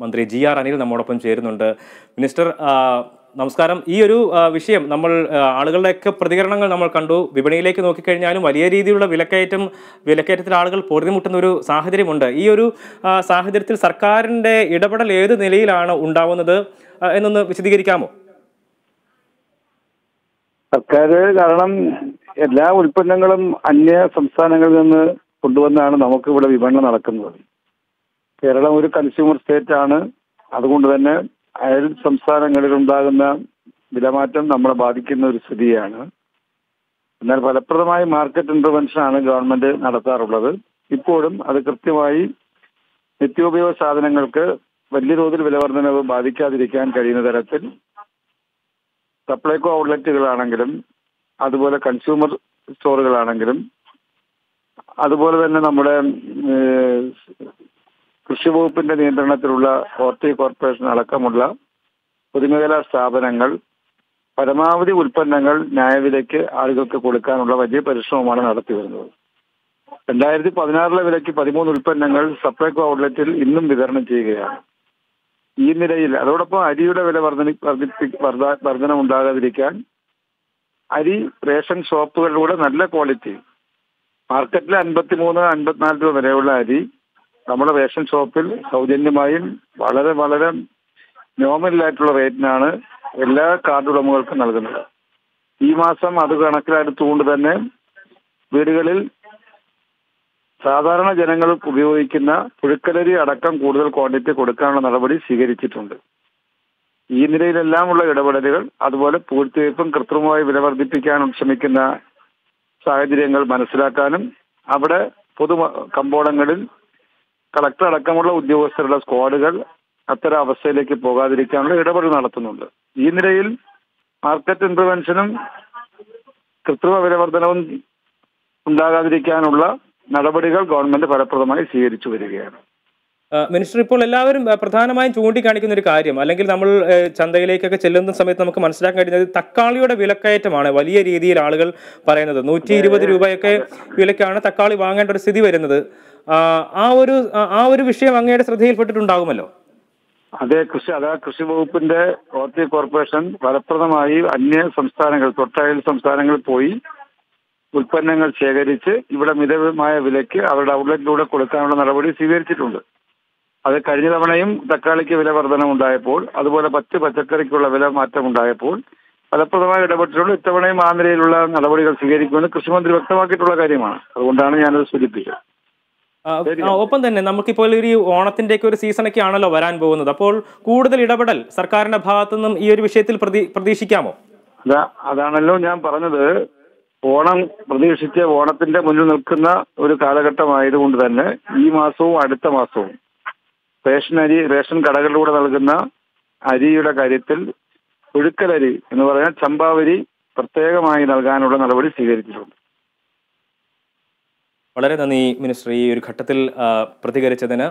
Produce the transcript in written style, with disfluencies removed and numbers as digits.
മന്ത്രി GR അനിൽ നമ്മോടൊപ്പം ചേരുന്നുണ്ട്. മിനിസ്റ്റർ, നമസ്കാരം. ഈ ഒരു വിഷയം നമ്മൾ ആളുകളുടെയൊക്കെ പ്രതികരണങ്ങൾ നമ്മൾ കണ്ടു. വിപണിയിലേക്ക് നോക്കിക്കഴിഞ്ഞാലും വലിയ രീതിയിലുള്ള വിലക്കയറ്റത്തിൽ ആളുകൾ പൊറുതിമുട്ടുന്ന ഒരു സാഹചര്യമുണ്ട്. ഈ ഒരു സാഹചര്യത്തിൽ സർക്കാരിൻ്റെ ഇടപെടൽ ഏത് നിലയിലാണ് ഉണ്ടാവുന്നത് എന്നൊന്ന് വിശദീകരിക്കാമോ? സർക്കാർ കാരണം എല്ലാ ഉൽപ്പന്നങ്ങളും അന്യ സംസ്ഥാനങ്ങളിൽ നിന്ന് കൊണ്ടുവന്നാണ് നമുക്ക് ഇവിടെ വിപണനം നടക്കുന്നത്. കേരളം ഒരു കൺസ്യൂമർ സ്റ്റേറ്റ് ആണ്. അതുകൊണ്ട് തന്നെ അയൽ സംസ്ഥാനങ്ങളിൽ ഉണ്ടാകുന്ന വിലമാറ്റം നമ്മളെ ബാധിക്കുന്ന ഒരു സ്ഥിതിയാണ്. എന്നാൽ ഫലപ്രദമായ മാർക്കറ്റ് ഇന്റർവെൻഷനാണ് ഗവൺമെന്റ് നടത്താറുള്ളത്. ഇപ്പോഴും അത് കൃത്യമായി നിത്യോപയോഗ സാധനങ്ങൾക്ക് വലിയ തോതിൽ വിലവർദ്ധനവ് ബാധിക്കാതിരിക്കാൻ കഴിയുന്ന തരത്തിൽ സപ്ലൈകോ ഔട്ട്ലെറ്റുകളാണെങ്കിലും അതുപോലെ കൺസ്യൂമർ സ്റ്റോറുകളാണെങ്കിലും അതുപോലെ തന്നെ നമ്മുടെ കൃഷി വകുപ്പിന്റെ നിയന്ത്രണത്തിലുള്ള ഹോർട്ടി കോർപ്പറേഷൻ അടക്കമുള്ള പൊതുമേഖലാ സ്ഥാപനങ്ങൾ പരമാവധി ഉൽപ്പന്നങ്ങൾ ന്യായവിലയ്ക്ക് ആളുകൾക്ക് കൊടുക്കാനുള്ള വലിയ പരിശ്രമമാണ് നടത്തി വരുന്നത്. 2016 വിലയ്ക്ക് 13 ഉൽപ്പന്നങ്ങൾ സപ്ലൈകോ ഔട്ട്ലെറ്റിൽ ഇന്നും വിതരണം ചെയ്യുകയാണ്. ഈ നിലയിൽ അതോടൊപ്പം അരിയുടെ വില വർധന ഉണ്ടാകാതിരിക്കാൻ അരി റേഷൻ ഷോപ്പുകളിലൂടെ നല്ല ക്വാളിറ്റി, മാർക്കറ്റിൽ 53-54 രൂപ വരെയുള്ള അരി നമ്മുടെ റേഷൻ ഷോപ്പിൽ സൗജന്യമായും വളരെ വളരെ നോമിനലായിട്ടുള്ള റേറ്റിനാണ് എല്ലാ കാർഡ് ഉടമകൾക്കും നൽകുന്നത്. ഈ മാസം അത് കണക്കിലെടുത്തുകൊണ്ട് തന്നെ വീടുകളിൽ സാധാരണ ജനങ്ങൾക്ക് ഉപയോഗിക്കുന്ന പുഴുക്കലരി അടക്കം കൂടുതൽ ക്വാണ്ടിറ്റി കൊടുക്കാനുള്ള നടപടി സ്വീകരിച്ചിട്ടുണ്ട്. ഈ നിലയിലെല്ലാമുള്ള ഇടപെടലുകൾ, അതുപോലെ പൂഴ്ത്തിവയ്പും കൃത്രിമമായി വില വർദ്ധിപ്പിക്കാനും ശ്രമിക്കുന്ന സാഹചര്യങ്ങൾ മനസ്സിലാക്കാനും അവിടെ പൊതു കമ്പോളങ്ങളിൽ കളക്ടർ അടക്കമുള്ള ഉദ്യോഗസ്ഥരുടെ സ്ക്വാഡുകൾ അത്തരം അവസ്ഥയിലേക്ക് പോകാതിരിക്കാനുള്ള ഇടപെടൽ നടത്തുന്നുണ്ട്. ഈ നിലയിൽ മാർക്കറ്റ് ഇന്റർവെൻഷനും കൃത്രിമ വിലവർദ്ധനവും ഉണ്ടാകാതിരിക്കാനുള്ള നടപടികൾ ഗവൺമെന്റ് ഫലപ്രദമായി സ്വീകരിച്ചു വരികയാണ്. മിനിസ്റ്റർ, ഇപ്പോൾ എല്ലാവരും പ്രധാനമായും ചൂണ്ടിക്കാണിക്കുന്ന ഒരു കാര്യം, അല്ലെങ്കിൽ നമ്മൾ ചന്തയിലേക്കൊക്കെ ചെല്ലുന്ന സമയത്ത് നമുക്ക് മനസ്സിലാക്കാൻ കഴിയുന്നത് തക്കാളിയുടെ വിലക്കയറ്റമാണ്. വലിയ രീതിയിൽ ആളുകൾ പറയുന്നത് 120 രൂപയൊക്കെ വിലക്കാണ് തക്കാളി വാങ്ങേണ്ട ഒരു സ്ഥിതി വരുന്നത്. ആ ഒരു വിഷയം അങ്ങയുടെ ശ്രദ്ധയിൽപ്പെട്ടിട്ടുണ്ടാകുമല്ലോ. കൃഷി വകുപ്പിന്റെ ഹോർട്ടി കോർപ്പറേഷൻ ഫലപ്രദമായി അന്യ സംസ്ഥാനങ്ങൾ, തൊട്ടയൽ സംസ്ഥാനങ്ങളിൽ പോയി ഉൽപ്പന്നങ്ങൾ ശേഖരിച്ച് ഇവിടെ മിതമായ വിലയ്ക്ക് അവരുടെ ഔട്ട്ലെറ്റിലൂടെ കൊടുക്കാനുള്ള നടപടി സ്വീകരിച്ചിട്ടുണ്ട്. അത് കഴിഞ്ഞ തവണയും തക്കാളിക്ക് വില വർധനമുണ്ടായപ്പോൾ, അതുപോലെ പച്ചക്കറിക്കുള്ള വില മാറ്റം ഉണ്ടായപ്പോൾ ഫലപ്രദമായി ഇടപെട്ടിട്ടുള്ള ഇത്തവണയും ആ നിലയിലുള്ള നടപടികൾ സ്വീകരിക്കുമെന്ന് കൃഷിമന്ത്രി വ്യക്തമാക്കിയിട്ടുള്ള കാര്യമാണ്. അതുകൊണ്ടാണ് ഞാനത് സൂചിപ്പിച്ചത്. ഒപ്പം തന്നെ നമുക്കിപ്പോൾ ഒരു ഓണത്തിന്റെയൊക്കെ ഒരു സീസണൊക്കെ ആണല്ലോ വരാൻ പോകുന്നത്. അപ്പോൾ കൂടുതൽ ഇടപെടൽ സർക്കാരിന്റെ ഭാഗത്തു നിന്നും ഈ ഒരു വിഷയത്തിൽ പ്രതീക്ഷിക്കാമോ? അതാണല്ലോ ഞാൻ പറഞ്ഞത്. ഓണം പ്രതീക്ഷിച്ച് ഓണത്തിന്റെ മുന്നിൽ നിൽക്കുന്ന ഒരു കാലഘട്ടമായതുകൊണ്ട് തന്നെ ഈ മാസവും അടുത്ത മാസവും റേഷൻ കടകളിലൂടെ നൽകുന്ന അരിയുടെ കാര്യത്തിൽ പുഴുക്കലരി എന്ന് പറഞ്ഞാൽ ചമ്പാവരി പ്രത്യേകമായി നൽകാനുള്ള നടപടി സ്വീകരിച്ചിട്ടുണ്ട്. വളരെ നന്ദി മിനിസ്റ്റർ, ഈ ഒരു ഘട്ടത്തിൽ പ്രതികരിച്ചതിന്.